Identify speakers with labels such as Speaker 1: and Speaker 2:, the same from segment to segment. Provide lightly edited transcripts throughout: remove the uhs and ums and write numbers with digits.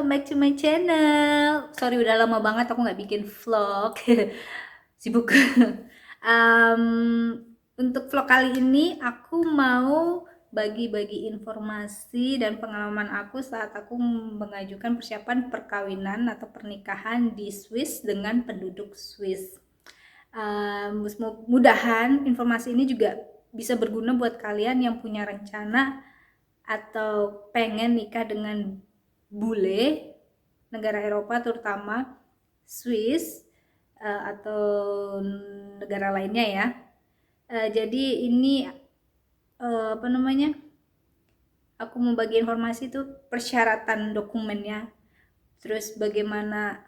Speaker 1: welcome back to my channel. Sorry udah lama banget aku nggak bikin vlog. Sibuk. Em, untuk vlog kali ini aku mau bagi-bagi informasi dan pengalaman aku saat aku mengajukan persiapan perkawinan atau pernikahan di Swiss dengan penduduk Swiss. Mudah-mudahan informasi ini juga bisa berguna buat kalian yang punya rencana atau pengen nikah dengan bule negara Eropa, terutama Swiss atau negara lainnya ya. Jadi ini apa namanya, aku mau bagi informasi itu persyaratan dokumennya, terus bagaimana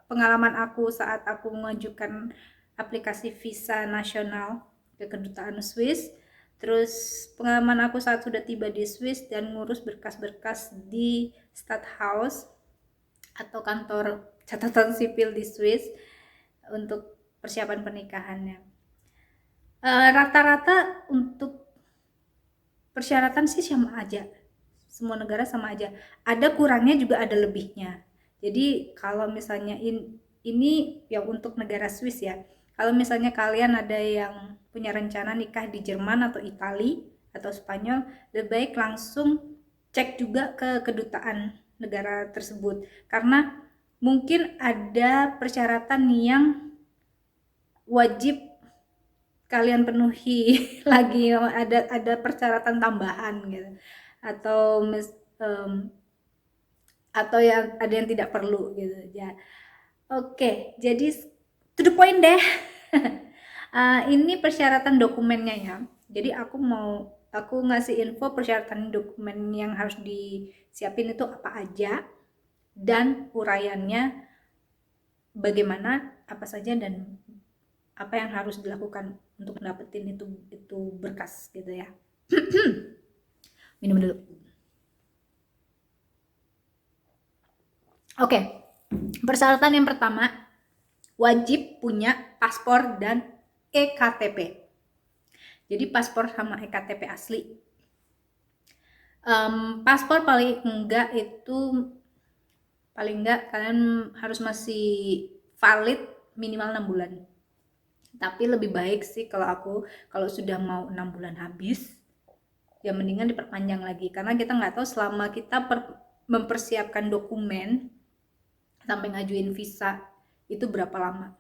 Speaker 1: pengalaman aku saat aku mengajukan aplikasi visa nasional ke kedutaan Swiss, terus pengalaman aku saat sudah tiba di Swiss dan ngurus berkas-berkas di Stadthaus atau kantor catatan sipil di Swiss untuk persiapan pernikahannya. Rata-rata untuk persyaratan sih sama aja, semua negara sama aja, ada kurangnya juga ada lebihnya. Jadi kalau misalnya ini ya untuk negara Swiss ya, kalau misalnya kalian ada yang punya rencana nikah di Jerman atau Italia atau Spanyol, lebih baik langsung cek juga ke kedutaan negara tersebut, karena mungkin ada persyaratan yang wajib kalian penuhi lagi, ada persyaratan tambahan gitu, atau atau yang ada yang tidak perlu gitu ya. Oke, jadi to the point deh. Ini persyaratan dokumennya ya. Jadi aku ngasih info persyaratan dokumen yang harus disiapin itu apa aja dan uraiannya bagaimana, apa saja, dan apa yang harus dilakukan untuk dapetin itu berkas gitu ya. Minum dulu. Oke, persyaratan yang pertama, wajib punya paspor dan EKTP. Jadi paspor sama EKTP asli. Paspor paling enggak kalian harus masih valid minimal 6 bulan. Tapi lebih baik sih kalau sudah mau 6 bulan habis, ya mendingan diperpanjang lagi, karena kita nggak tahu selama kita mempersiapkan dokumen sampai ngajuin visa itu berapa lama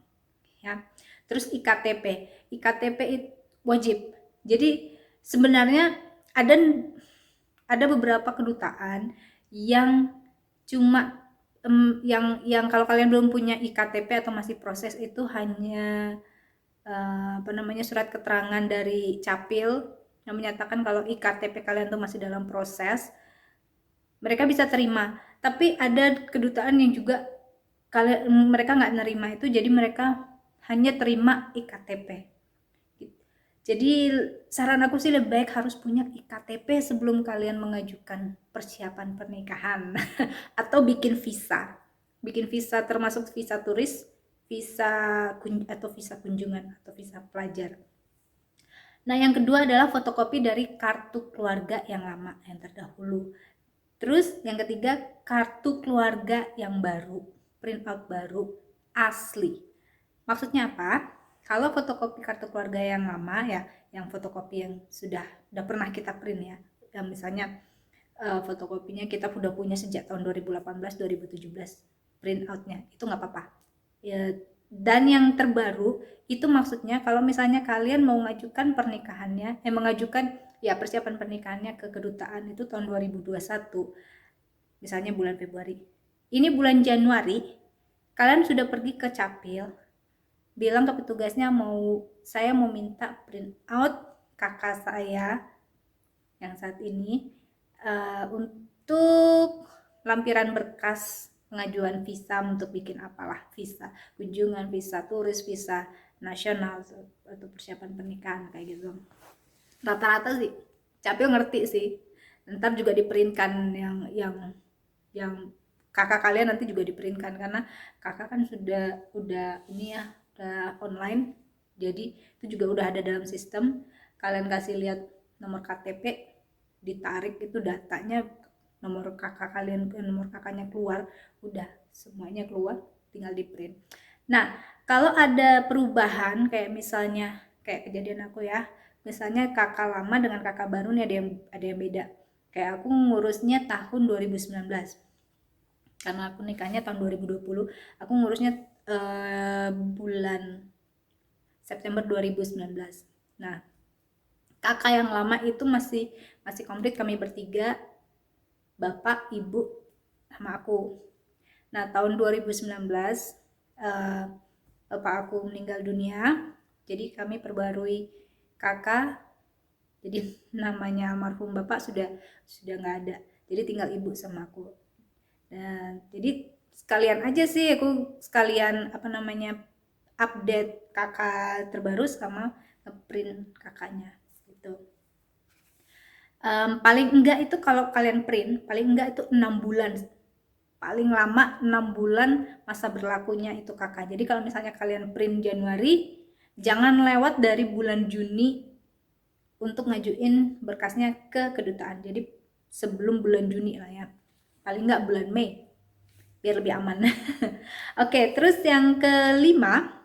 Speaker 1: ya. Terus IKTP itu wajib. Jadi sebenarnya ada beberapa kedutaan yang cuma yang kalau kalian belum punya IKTP atau masih proses, itu hanya surat keterangan dari Capil yang menyatakan kalau IKTP kalian tuh masih dalam proses, mereka bisa terima. Tapi ada kedutaan yang juga mereka nggak nerima itu, jadi mereka hanya terima IKTP. Jadi saran aku sih lebih baik harus punya IKTP sebelum kalian mengajukan persiapan pernikahan atau bikin visa termasuk visa turis, atau visa kunjungan atau visa pelajar. Nah, yang kedua adalah fotokopi dari kartu keluarga yang lama, yang terdahulu. Terus yang ketiga, kartu keluarga yang baru, print out baru, asli. Maksudnya apa? Kalau fotokopi kartu keluarga yang lama ya, yang fotokopi yang sudah pernah kita print ya, yang misalnya fotokopinya kita udah punya sejak tahun 2018-2017, print outnya itu nggak apa-apa ya. Dan yang terbaru itu maksudnya kalau misalnya kalian mau mengajukan pernikahannya, mengajukan ya persiapan pernikahannya ke kedutaan itu tahun 2021, misalnya bulan Februari, ini bulan Januari kalian sudah pergi ke Capil, bilang ke petugasnya saya mau minta print out kakak saya yang saat ini untuk lampiran berkas pengajuan visa untuk bikin apalah, visa kunjungan, visa turis, visa nasional atau persiapan pernikahan kayak gitu. Rata-rata sih Capil ngerti sih. Ntar juga diprintkan yang kakak kalian nanti juga diprintkan, karena kakak kan udah ini ya, udah online, jadi itu juga udah ada dalam sistem. Kalian kasih lihat nomor KTP, ditarik itu datanya nomor kakak kalian, nomor kakaknya keluar, udah semuanya keluar, tinggal di print. Nah, kalau ada perubahan kayak misalnya kayak kejadian aku ya, misalnya kakak lama dengan kakak baru nih ada yang beda. Kayak aku ngurusnya tahun 2019. Karena aku nikahnya tahun 2020, aku ngurusnya bulan September 2019. Nah, kakak yang lama itu masih komplit, kami bertiga, bapak, ibu, sama aku. Nah, tahun 2019 bapak aku meninggal dunia, jadi kami perbarui kakak. Jadi namanya almarhum bapak sudah nggak ada, jadi tinggal ibu sama aku. Dan jadi sekalian aja sih aku sekalian update kakak terbaru sama ngeprint kakaknya gitu. Paling enggak itu kalau kalian print, paling enggak itu 6 bulan, paling lama 6 bulan masa berlakunya itu kakak. Jadi kalau misalnya kalian print Januari, jangan lewat dari bulan Juni untuk ngajuin berkasnya ke kedutaan. Jadi sebelum bulan Juni lah ya, paling enggak bulan Mei, biar lebih aman. Oke, terus yang kelima,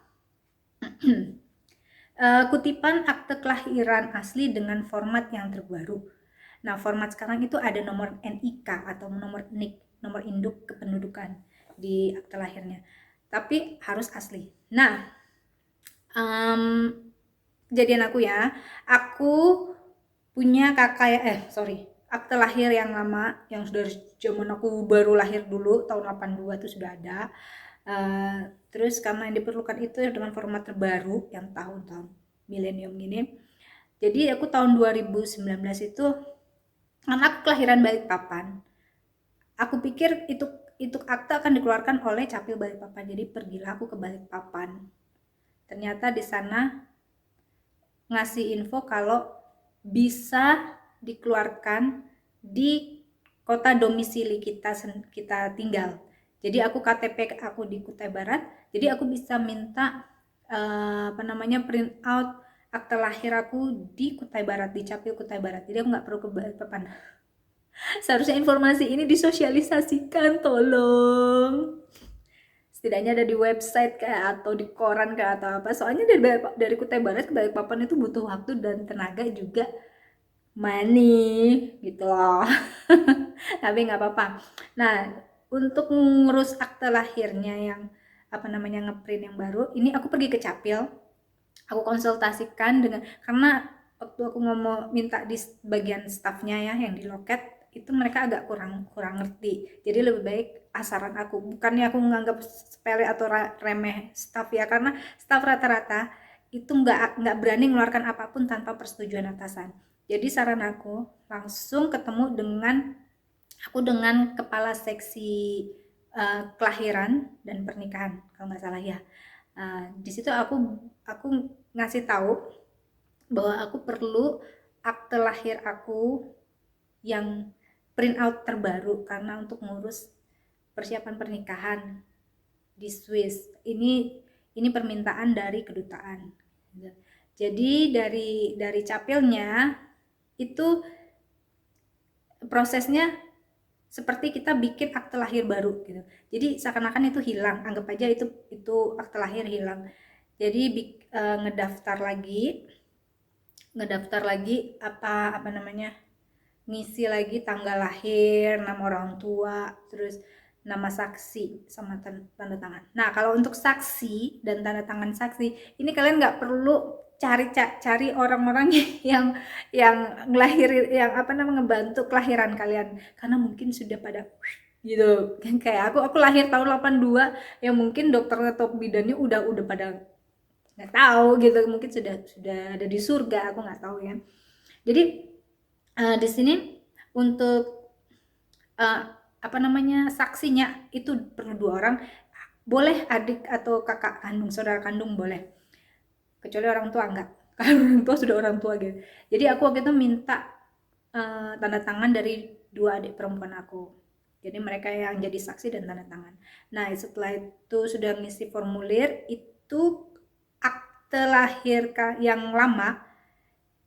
Speaker 1: kutipan akte kelahiran asli dengan format yang terbaru. Nah, format sekarang itu ada nomor NIK atau nomor NIK, nomor induk kependudukan di akte lahirnya. Tapi harus asli. Nah, kejadian aku ya, aku punya kakak akte lahir yang lama, yang sudah zaman aku baru lahir dulu, tahun 82 itu sudah ada. Terus karena yang diperlukan itu dengan format terbaru yang tahun-tahun milenium gini. Jadi aku tahun 2019 itu, anak kelahiran Balikpapan. Aku pikir itu akte akan dikeluarkan oleh Capil Balikpapan. Jadi pergilah aku ke Balikpapan. Ternyata di sana ngasih info kalau bisa dikeluarkan di kota domisili kita tinggal. Jadi aku KTP aku di Kutai Barat, jadi aku bisa minta print out akte lahir aku di Kutai Barat, di Capil Kutai Barat. Jadi aku nggak perlu ke Balikpapan. Seharusnya informasi ini disosialisasikan, tolong. Setidaknya ada di website kayak atau di koran kayak atau apa. Soalnya dari Kutai Barat ke Balikpapan itu butuh waktu dan tenaga juga, money gitu loh. Tapi nggak apa-apa. Nah, untuk ngurus akte lahirnya yang ngeprint yang baru, ini aku pergi ke Capil. Aku konsultasikan karena waktu aku ngomong minta di bagian staffnya ya yang di loket, itu mereka agak kurang ngerti. Jadi lebih baik asaran aku, bukannya aku menganggap sepele atau remeh staff ya, karena staff rata-rata itu nggak berani mengeluarkan apapun tanpa persetujuan atasan. Jadi saran aku langsung ketemu dengan kepala seksi kelahiran dan pernikahan kalau nggak salah ya. Di situ aku ngasih tahu bahwa aku perlu akte lahir aku yang print out terbaru karena untuk ngurus persiapan pernikahan di Swiss. Ini permintaan dari kedutaan. Jadi dari capilnya itu prosesnya seperti kita bikin akte lahir baru gitu. Jadi seakan-akan itu hilang, anggap aja itu akte lahir hilang. Jadi ngedaftar lagi ngisi lagi tanggal lahir, nama orang tua, terus nama saksi sama tanda tangan. Nah, kalau untuk saksi dan tanda tangan saksi, ini kalian nggak perlu cari orang-orang yang ngelahir, yang ngebantu kelahiran kalian, karena mungkin sudah pada gitu. Kayak aku lahir tahun 82, yang mungkin dokter atau bidannya udah pada nggak tahu gitu, mungkin sudah ada di surga, aku nggak tahu ya. Jadi di sini untuk saksinya itu perlu 2 orang, boleh adik atau kakak kandung, saudara kandung boleh, kecuali orang tua enggak. Kalau orang tua sudah orang tua gitu. Jadi aku waktu itu minta tanda tangan dari 2 adik perempuan aku. Jadi mereka yang jadi saksi dan tanda tangan. Nah, setelah itu sudah ngisi formulir, itu akte lahir yang lama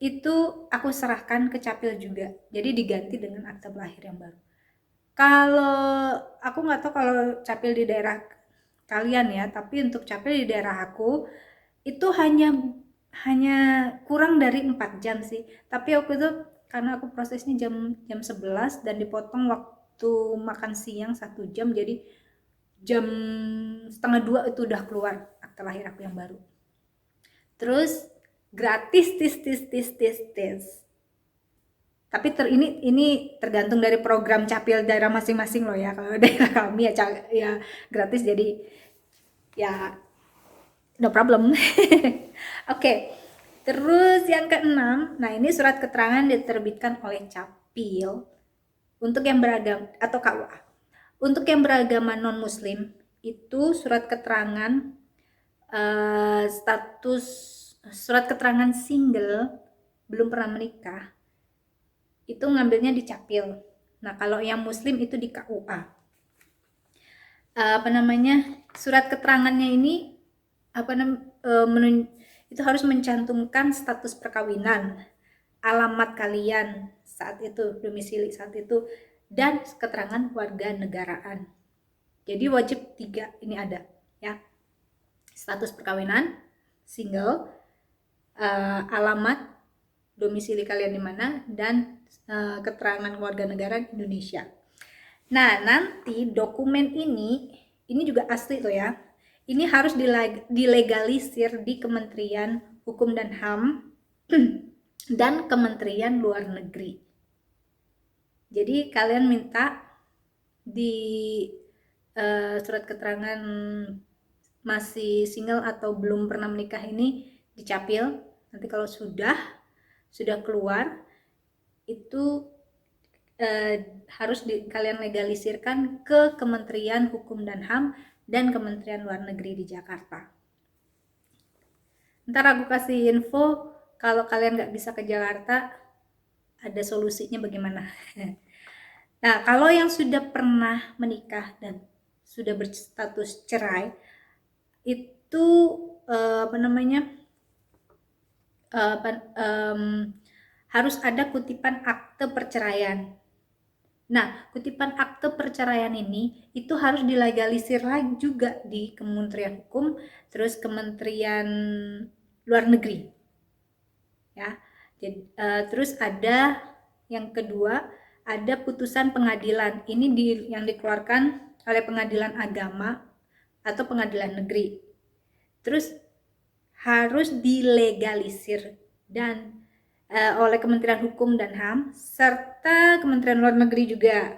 Speaker 1: itu aku serahkan ke Capil juga. Jadi diganti dengan akte lahir yang baru. Kalau aku nggak tahu kalau capil di daerah kalian ya, tapi untuk capil di daerah aku itu hanya kurang dari 4 jam sih. Tapi waktu itu karena aku prosesnya jam jam 11 dan dipotong waktu makan siang 1 jam, jadi jam setengah 2 itu udah keluar akte lahir aku yang baru. Terus gratis tis. Tapi ini tergantung dari program capil daerah masing-masing loh ya. Kalau daerah kami ya gratis, jadi ya no problem. Oke. Terus yang keenam, nah ini surat keterangan diterbitkan oleh capil untuk yang beragama atau KUA. Untuk yang beragama non muslim itu surat keterangan status surat keterangan single belum pernah menikah itu ngambilnya di capil. Nah, kalau yang muslim itu di KUA. Surat keterangannya ini itu harus mencantumkan status perkawinan, alamat kalian saat itu, domisili saat itu, dan keterangan warga negaraan. Jadi wajib 3 ini ada ya. Status perkawinan, single, alamat domisili kalian di mana, dan keterangan warga negara Indonesia. Nah, nanti dokumen ini juga asli tuh ya. Ini harus dilegalisir di Kementerian Hukum dan HAM dan Kementerian Luar Negeri. Jadi kalian minta di surat keterangan masih single atau belum pernah menikah ini dicapil. Nanti kalau sudah keluar itu harus kalian legalisirkan ke Kementerian Hukum dan HAM dan Kementerian Luar Negeri di Jakarta. Ntar aku kasih info kalau kalian nggak bisa ke Jakarta ada solusinya bagaimana. Nah, kalau yang sudah pernah menikah dan sudah berstatus cerai itu harus ada kutipan akte perceraian. Nah, kutipan akte perceraian ini itu harus dilegalisir lagi juga di Kementerian Hukum, terus Kementerian Luar Negeri. Ya. Jadi, terus ada yang kedua, ada putusan pengadilan. Ini yang dikeluarkan oleh pengadilan agama atau pengadilan negeri. Terus harus dilegalisir dan oleh Kementerian Hukum dan HAM serta Kementerian Luar Negeri juga.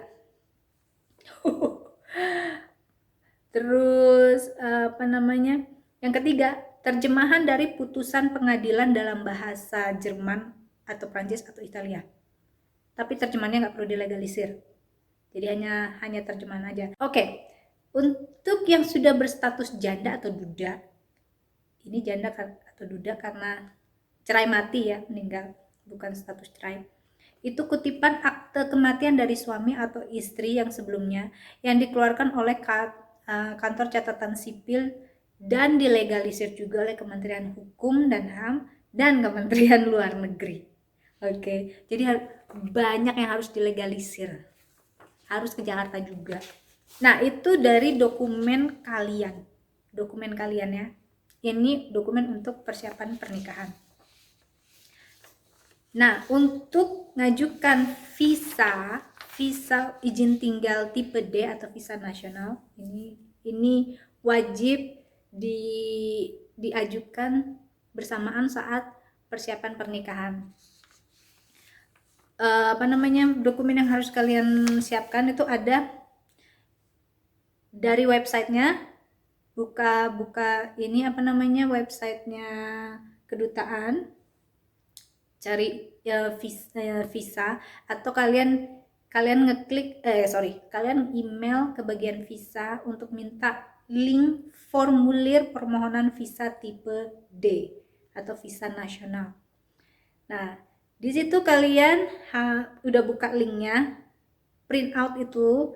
Speaker 1: Terus yang ketiga, terjemahan dari putusan pengadilan dalam bahasa Jerman atau Prancis atau Italia. Tapi terjemahannya nggak perlu dilegalisir. Jadi hanya terjemahan aja. Oke. Untuk yang sudah berstatus janda atau duda, ini janda atau duda karena cerai mati ya, meninggal, bukan status cerai. Itu kutipan akte kematian dari suami atau istri yang sebelumnya yang dikeluarkan oleh kantor catatan sipil dan dilegalisir juga oleh Kementerian Hukum dan HAM dan Kementerian Luar Negeri. Oke, jadi banyak yang harus dilegalisir. Harus ke Jakarta juga. Nah, itu dari dokumen kalian. Dokumen kalian ya. Ini dokumen untuk persiapan pernikahan. Nah, untuk ngajukan visa izin tinggal tipe D atau visa nasional, ini wajib diajukan bersamaan saat persiapan pernikahan. Dokumen yang harus kalian siapkan itu ada dari websitenya. Buka ini websitenya kedutaan, cari visa atau kalian ngeklik kalian email ke bagian visa untuk minta link formulir permohonan visa tipe D atau visa nasional. Nah, di situ kalian udah buka linknya, print out itu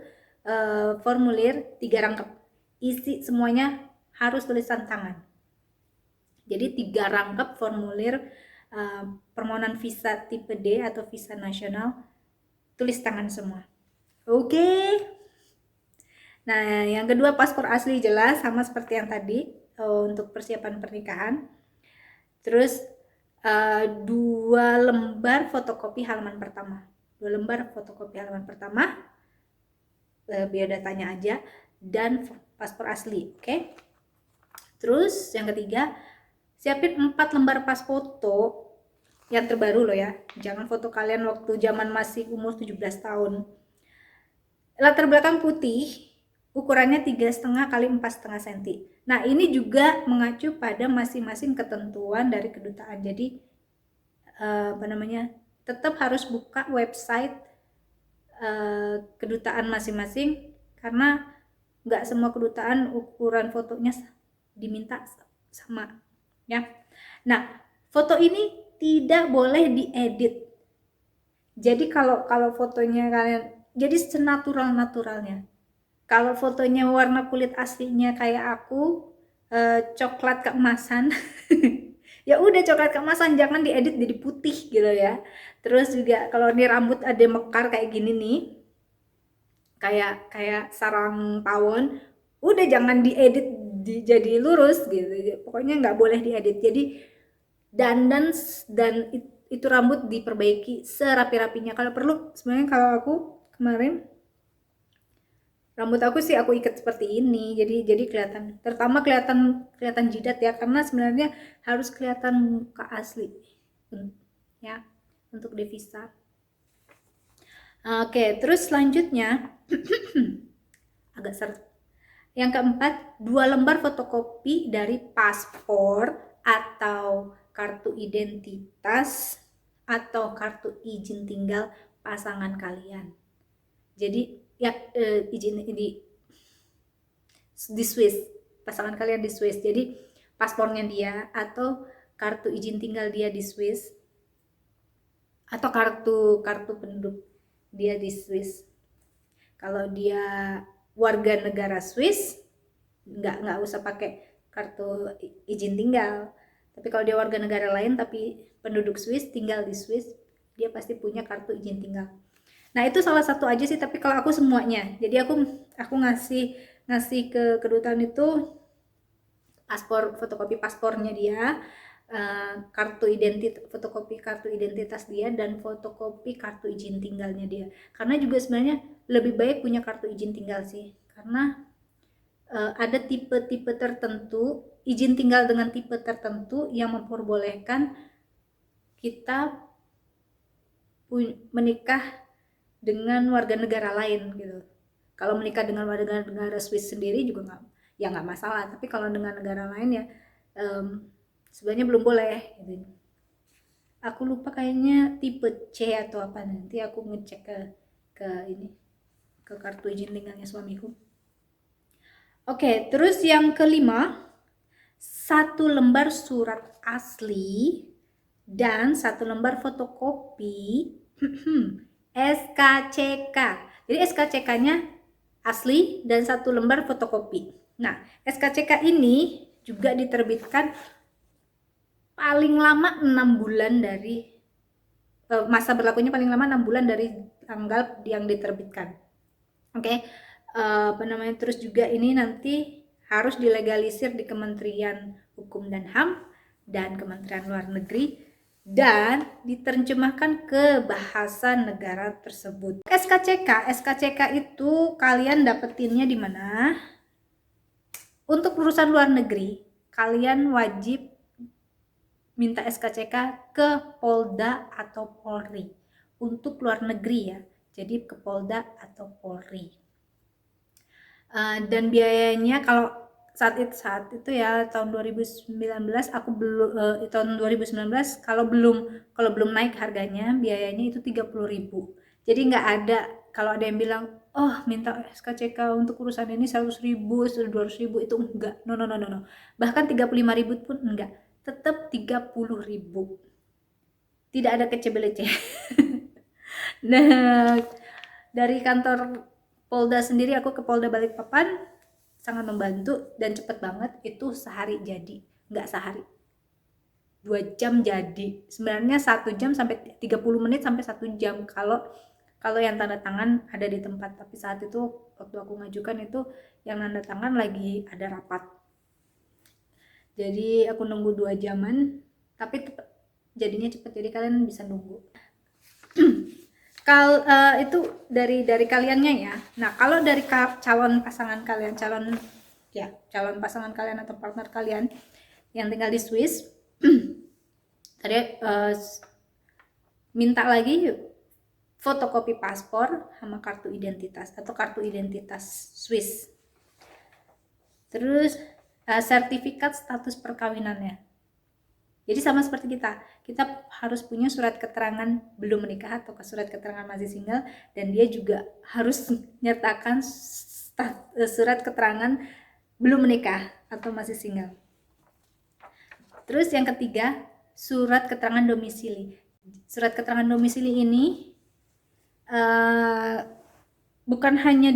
Speaker 1: formulir 3 rangkap, isi semuanya harus tulisan tangan. Jadi 3 rangkap formulir permohonan visa tipe D atau visa nasional, tulis tangan semua. Oke. Nah, yang kedua paspor asli jelas sama seperti yang tadi untuk persiapan pernikahan. Terus 2 lembar fotokopi halaman pertama. 2 lembar fotokopi halaman pertama, biodatanya aja, dan paspor asli, oke? Terus yang ketiga, siapin 4 lembar pas foto yang terbaru loh ya. Jangan foto kalian waktu zaman masih umur 17 tahun. Latar belakang putih, ukurannya 3,5 kali 4,5 cm. Nah, ini juga mengacu pada masing-masing ketentuan dari kedutaan. Jadi tetap harus buka website kedutaan masing-masing, karena nggak semua kedutaan ukuran fotonya diminta sama ya. Nah, foto ini tidak boleh diedit. Jadi kalau fotonya kalian jadi senatural-naturalnya. Kalau fotonya warna kulit aslinya kayak aku, coklat keemasan, ya udah coklat keemasan, jangan diedit jadi putih gitu ya. Terus juga kalau ini rambut ada mekar kayak gini nih, kayak sarang tawon, udah jangan diedit jadi lurus gitu. Pokoknya nggak boleh diedit. Jadi dandan dan itu rambut diperbaiki serapi-rapinya. Kalau perlu sebenarnya, kalau aku kemarin rambut aku sih aku ikat seperti ini, jadi kelihatan, terutama kelihatan jidat ya, karena sebenarnya harus kelihatan muka asli ya untuk devisa. Oke, terus selanjutnya agak seret. Yang keempat, 2 lembar fotokopi dari paspor atau kartu identitas atau kartu izin tinggal pasangan kalian. Jadi ya izin di Swiss, pasangan kalian di Swiss. Jadi paspornya dia atau kartu izin tinggal dia di Swiss atau kartu penduduk dia di Swiss. Kalau dia warga negara Swiss, nggak usah pakai kartu izin tinggal. Tapi kalau dia warga negara lain tapi penduduk Swiss, tinggal di Swiss, dia pasti punya kartu izin tinggal. Nah, itu salah satu aja sih, tapi kalau aku semuanya. Jadi aku ngasih ke kedutaan itu fotokopi paspornya dia, fotokopi kartu identitas dia, dan fotokopi kartu izin tinggalnya dia. Karena juga sebenarnya lebih baik punya kartu izin tinggal sih, karena ada tipe-tipe tertentu izin tinggal dengan tipe tertentu yang memperbolehkan kita menikah dengan warga negara lain gitu. Kalau menikah dengan warga negara Swiss sendiri juga nggak masalah, tapi kalau dengan negara lain ya sebenarnya belum boleh gitu. Aku lupa kayaknya tipe C atau apa, nanti aku ngecek ke kartu izin tinggalnya suamiku. Oke, terus yang kelima, 1 lembar surat asli dan 1 lembar fotokopi SKCK. Jadi SKCK-nya asli dan 1 lembar fotokopi. Nah, SKCK ini juga diterbitkan paling lama 6 bulan dari masa berlakunya, paling lama 6 bulan dari tanggal yang diterbitkan. Oke. Terus juga ini nanti harus dilegalisir di Kementerian Hukum dan HAM dan Kementerian Luar Negeri dan diterjemahkan ke bahasa negara tersebut. SKCK itu kalian dapetinnya di mana? Untuk urusan luar negeri, kalian wajib minta SKCK ke Polda atau Polri. Untuk luar negeri ya, jadi ke Polda atau Polri. Dan biayanya kalau saat itu ya tahun 2019 aku belum tahun 2019 kalau belum naik harganya, biayanya itu 30.000. Jadi nggak ada, kalau ada yang bilang oh minta SKCK untuk urusan ini 100.000, 200.000, itu enggak, no. Bahkan 35.000 pun enggak, tetap 30.000, tidak ada kece-belece. Nah, dari kantor Polda sendiri, aku ke Polda Balikpapan, sangat membantu dan cepet banget, itu sehari jadi, nggak sehari, 2 jam jadi. Sebenarnya 1 jam sampai 30 menit sampai 1 jam kalau Kalau yang tanda tangan ada di tempat, tapi saat itu waktu aku ngajukan itu yang tanda tangan lagi ada rapat. Jadi aku nunggu 2 jaman, tapi jadinya cepet, jadi kalian bisa nunggu. Itu dari kaliannya ya. Nah, kalau dari calon pasangan kalian, calon pasangan kalian atau partner kalian yang tinggal di Swiss, tadi minta lagi fotokopi paspor sama kartu identitas atau kartu identitas Swiss. Terus sertifikat status perkawinannya. Jadi sama seperti kita harus punya surat keterangan belum menikah atau surat keterangan masih single, dan dia juga harus menyertakan surat keterangan belum menikah atau masih single. Terus yang ketiga, surat keterangan domisili. Surat keterangan domisili ini bukan hanya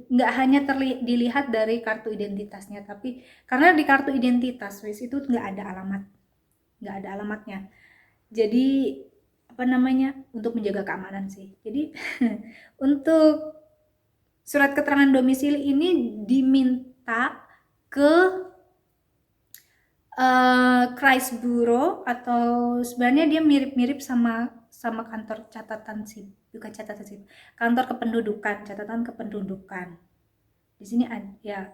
Speaker 1: nggak hanya dilihat dari kartu identitasnya, tapi karena di kartu identitas Swiss itu nggak ada alamatnya. Jadi untuk menjaga keamanan sih. Jadi untuk surat keterangan domisili ini diminta ke Kreisbüro, atau sebenarnya dia mirip-mirip sama kantor catatan sipil, bukan catatan sipil, kantor catatan kependudukan. Di sini ya,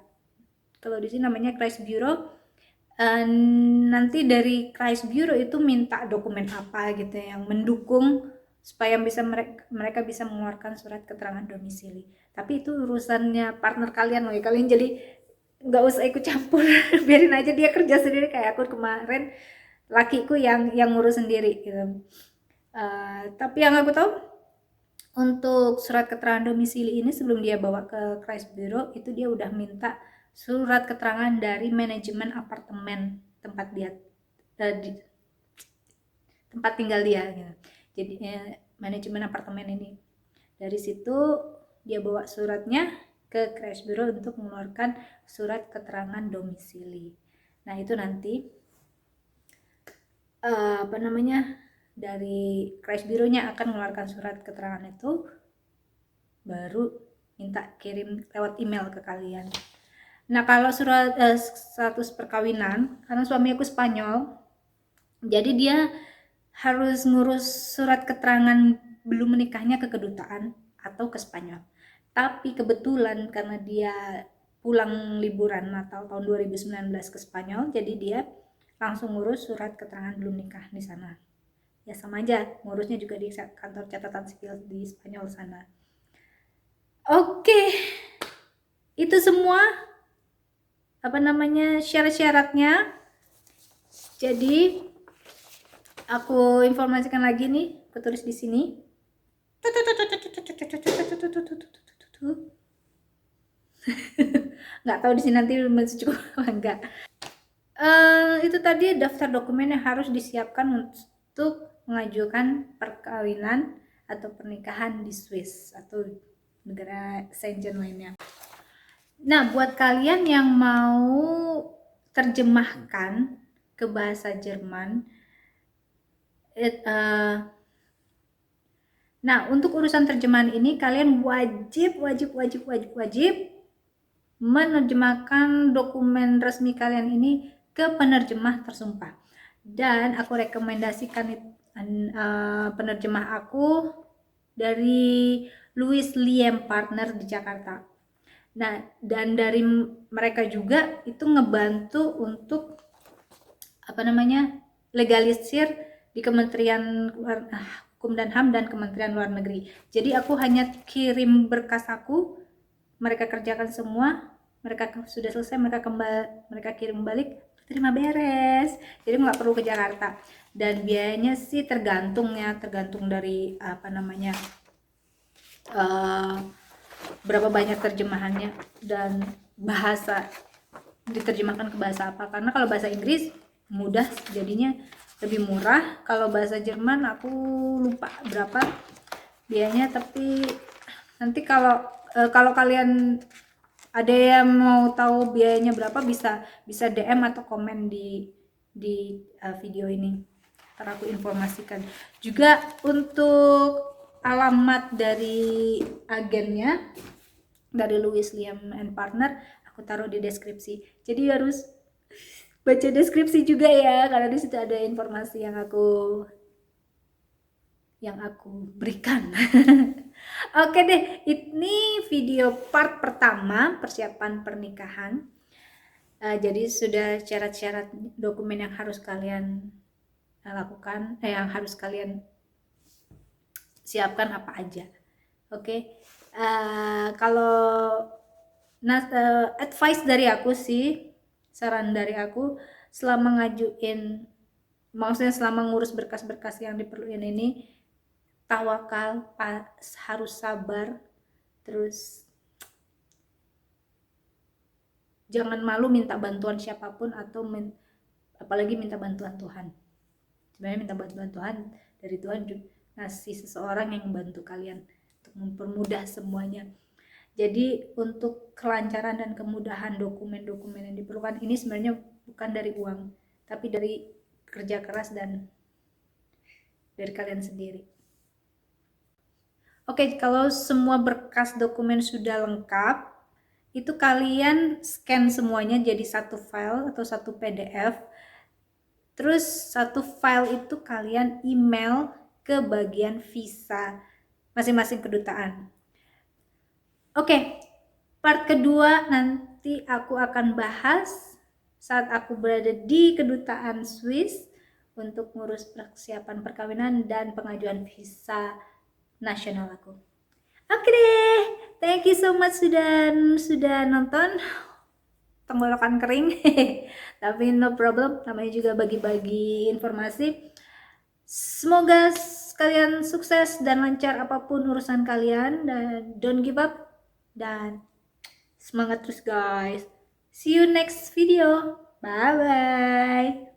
Speaker 1: kalau di sini namanya Kreisbüro. Nanti dari Kreisbüro itu minta dokumen apa gitu yang mendukung supaya mereka bisa mengeluarkan surat keterangan domisili. Tapi itu urusannya partner kalian loh ya, kalian jadi nggak usah ikut campur. Biarin aja dia kerja sendiri, kayak aku kemarin lakiku yang ngurus sendiri gitu. Tapi yang aku tahu untuk surat keterangan domisili ini sebelum dia bawa ke Kreisbüro itu dia udah minta surat keterangan dari manajemen apartemen tempat tempat tinggal dia gitu. Jadi manajemen apartemen ini, dari situ dia bawa suratnya ke Kreisbüro untuk mengeluarkan surat keterangan domisili. Nah itu nanti dari Kreisbüronya akan mengeluarkan surat keterangan itu, baru minta kirim lewat email ke kalian. Nah kalau surat status perkawinan, karena suami aku Spanyol, jadi dia harus ngurus surat keterangan belum menikahnya ke kedutaan atau ke Spanyol. Tapi kebetulan karena dia pulang liburan Natal tahun 2019 ke Spanyol, jadi dia langsung ngurus surat keterangan belum nikah di sana. Ya sama aja, ngurusnya juga di kantor catatan sipil di Spanyol sana. Oke, itu semua syarat-syaratnya. Jadi aku informasikan lagi nih, aku tulis di sini. Nggak tahu di sini nanti masih cukup apa enggak. Itu tadi daftar dokumen yang harus disiapkan untuk mengajukan perkawinan atau pernikahan di Swiss atau negara Schengen lainnya. Nah, buat kalian yang mau terjemahkan ke bahasa Jerman, nah untuk urusan terjemahan ini kalian wajib menerjemahkan dokumen resmi kalian ini ke penerjemah tersumpah. Dan aku rekomendasikan penerjemah aku dari Louis Liem Partner di Jakarta. Nah, dan dari mereka juga itu ngebantu untuk legalisir di Kementerian Hukum dan HAM dan Kementerian Luar Negeri. Jadi aku hanya kirim berkas aku, mereka kerjakan semua, mereka sudah selesai, mereka kirim balik, terima beres. Jadi nggak perlu ke Jakarta. Dan biayanya sih tergantung dari berapa banyak terjemahannya dan bahasa, diterjemahkan ke bahasa apa. Karena kalau bahasa Inggris mudah, jadinya lebih murah. Kalau bahasa Jerman aku lupa berapa biayanya, tapi nanti kalau kalian ada yang mau tahu biayanya berapa, bisa DM atau komen di video ini, ntar aku informasikan juga. Untuk alamat dari agennya, dari Louis Liam and Partner, aku taruh di deskripsi. Jadi harus baca deskripsi juga ya, karena di situ ada informasi yang aku berikan. Oke deh, ini video part pertama persiapan pernikahan. Jadi sudah syarat-syarat dokumen yang harus kalian lakukan, yang harus kalian siapkan apa aja. Oke. Kalau advice dari aku sih, saran dari aku, selama ngajuin, maksudnya selama ngurus berkas-berkas yang diperluin ini, tawakal, harus sabar, terus jangan malu minta bantuan siapapun, atau apalagi minta bantuan Tuhan. Sebenarnya minta bantuan Tuhan, dari Tuhan juga ngasih seseorang yang membantu kalian untuk mempermudah semuanya. Jadi untuk kelancaran dan kemudahan dokumen-dokumen yang diperlukan ini sebenarnya bukan dari uang, tapi dari kerja keras dan dari kalian sendiri. Oke, kalau semua berkas dokumen sudah lengkap, itu kalian scan semuanya jadi satu file atau satu PDF. Terus satu file itu kalian email ke bagian visa masing-masing kedutaan. Oke, part kedua nanti aku akan bahas saat aku berada di kedutaan Swiss untuk ngurus persiapan perkawinan dan pengajuan visa nasional aku. Oke deh, thank you so much sudah nonton. Tenggorokan kering, tapi no problem, namanya juga bagi-bagi informasi. Semoga kalian sukses dan lancar apapun urusan kalian, dan don't give up, dan semangat terus guys. See you next video, bye bye.